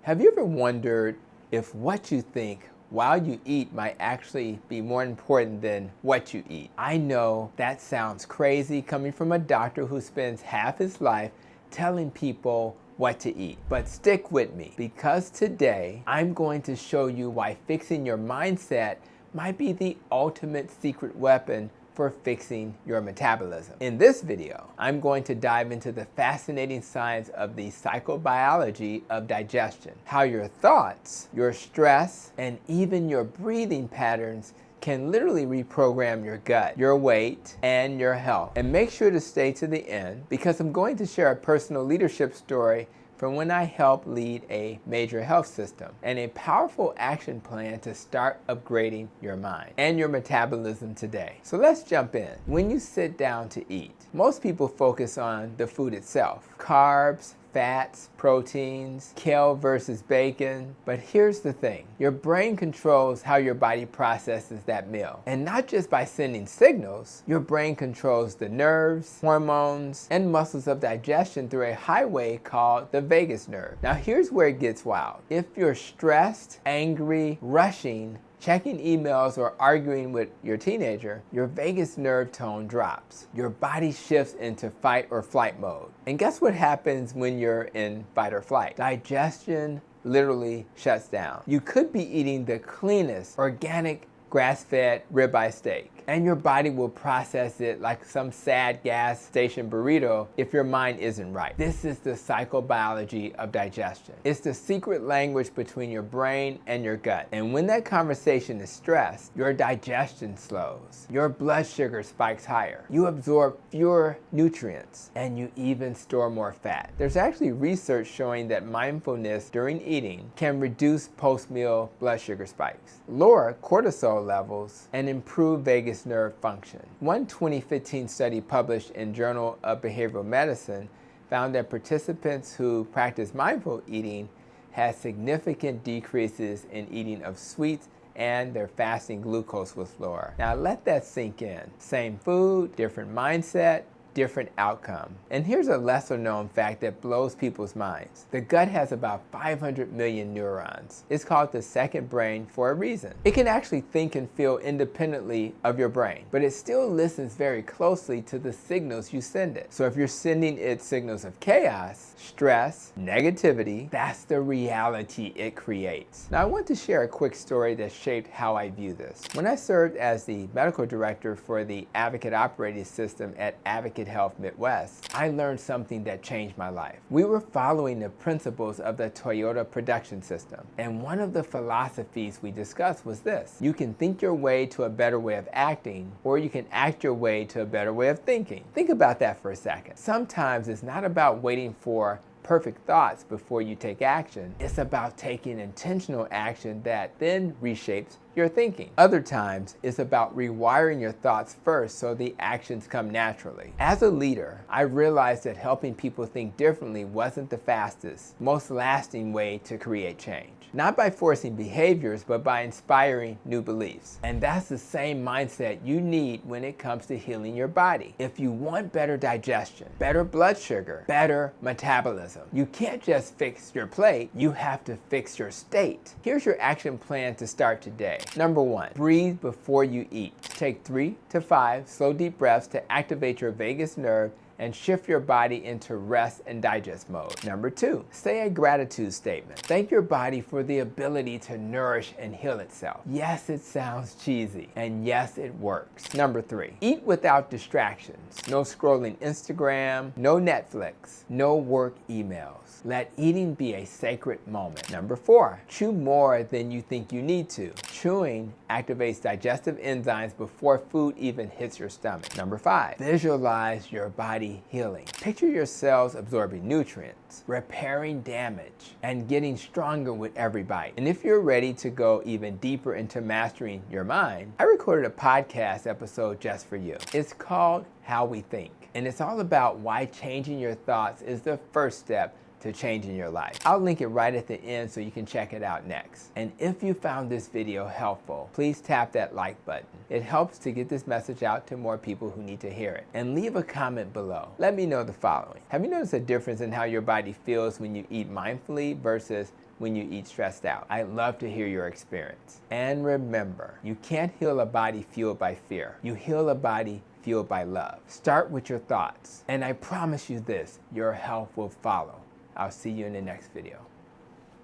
Have you ever wondered if what you think while you eat might actually be more important than what you eat? I know that sounds crazy coming from a doctor who spends half his life telling people what to eat. But stick with me, because today I'm going to show you why fixing your mindset might be the ultimate secret weapon for fixing your metabolism. In this video, I'm going to dive into the fascinating science of the psychobiology of digestion, how your thoughts, your stress, and even your breathing patterns can literally reprogram your gut, your weight, and your health. And make sure to stay to the end, because I'm going to share a personal leadership story from when I helped lead a major health system, and a powerful action plan to start upgrading your mind and your metabolism today. So let's jump in. When you sit down to eat, most people focus on the food itself: carbs, fats, proteins, kale versus bacon. But here's the thing: your brain controls how your body processes that meal. And not just by sending signals, your brain controls the nerves, hormones, and muscles of digestion through a highway called the vagus nerve. Now here's where it gets wild. If you're stressed, angry, rushing, checking emails, or arguing with your teenager, your vagus nerve tone drops. Your body shifts into fight or flight mode. And guess what happens when you're in fight or flight? Digestion literally shuts down. You could be eating the cleanest, organic, grass-fed ribeye steak, and your body will process it like some sad gas station burrito if your mind isn't right. This is the psychobiology of digestion. It's the secret language between your brain and your gut. And when that conversation is stressed, your digestion slows, your blood sugar spikes higher, you absorb fewer nutrients, and you even store more fat. There's actually research showing that mindfulness during eating can reduce post-meal blood sugar spikes, lower cortisol levels, and improve vagus nerve function. One 2015 study published in Journal of Behavioral Medicine found that participants who practiced mindful eating had significant decreases in eating of sweets, and their fasting glucose was lower. Now let that sink in. Same food, different mindset, different outcome. And here's a lesser known fact that blows people's minds. The gut has about 500 million neurons. It's called the second brain for a reason. It can actually think and feel independently of your brain, but it still listens very closely to the signals you send it. So if you're sending it signals of chaos, stress, negativity, that's the reality it creates. Now I want to share a quick story that shaped how I view this. When I served as the medical director for the Advocate Operating System at Advocate Health Midwest, I learned something that changed my life. We were following the principles of the Toyota production system, and one of the philosophies we discussed was this: you can think your way to a better way of acting, or you can act your way to a better way of thinking. Think about that for a second. Sometimes it's not about waiting for perfect thoughts before you take action. It's about taking intentional action that then reshapes your thinking. Other times, it's about rewiring your thoughts first so the actions come naturally. As a leader, I realized that helping people think differently wasn't the fastest, most lasting way to create change. Not by forcing behaviors, but by inspiring new beliefs. And that's the same mindset you need when it comes to healing your body. If you want better digestion, better blood sugar, better metabolism, you can't just fix your plate, you have to fix your state. Here's your action plan to start today. Number 1, breathe before you eat. Take 3 to 5 slow deep breaths to activate your vagus nerve and shift your body into rest and digest mode. Number 2, say a gratitude statement. Thank your body for the ability to nourish and heal itself. Yes, it sounds cheesy, and yes, it works. Number 3, eat without distractions. No scrolling Instagram, no Netflix, no work emails. Let eating be a sacred moment. Number 4, chew more than you think you need to. Chewing activates digestive enzymes before food even hits your stomach. Number 5, visualize your body healing. Picture your cells absorbing nutrients, repairing damage, and getting stronger with every bite. And if you're ready to go even deeper into mastering your mind, I recorded a podcast episode just for you. It's called How We Think, and it's all about why changing your thoughts is the first step to changing your life. I'll link it right at the end so you can check it out next. And if you found this video helpful, please tap that like button. It helps to get this message out to more people who need to hear it. And leave a comment below. Let me know the following. Have you noticed a difference in how your body feels when you eat mindfully versus when you eat stressed out? I'd love to hear your experience. And remember, you can't heal a body fueled by fear. You heal a body fueled by love. Start with your thoughts, and I promise you this, your health will follow. I'll see you in the next video.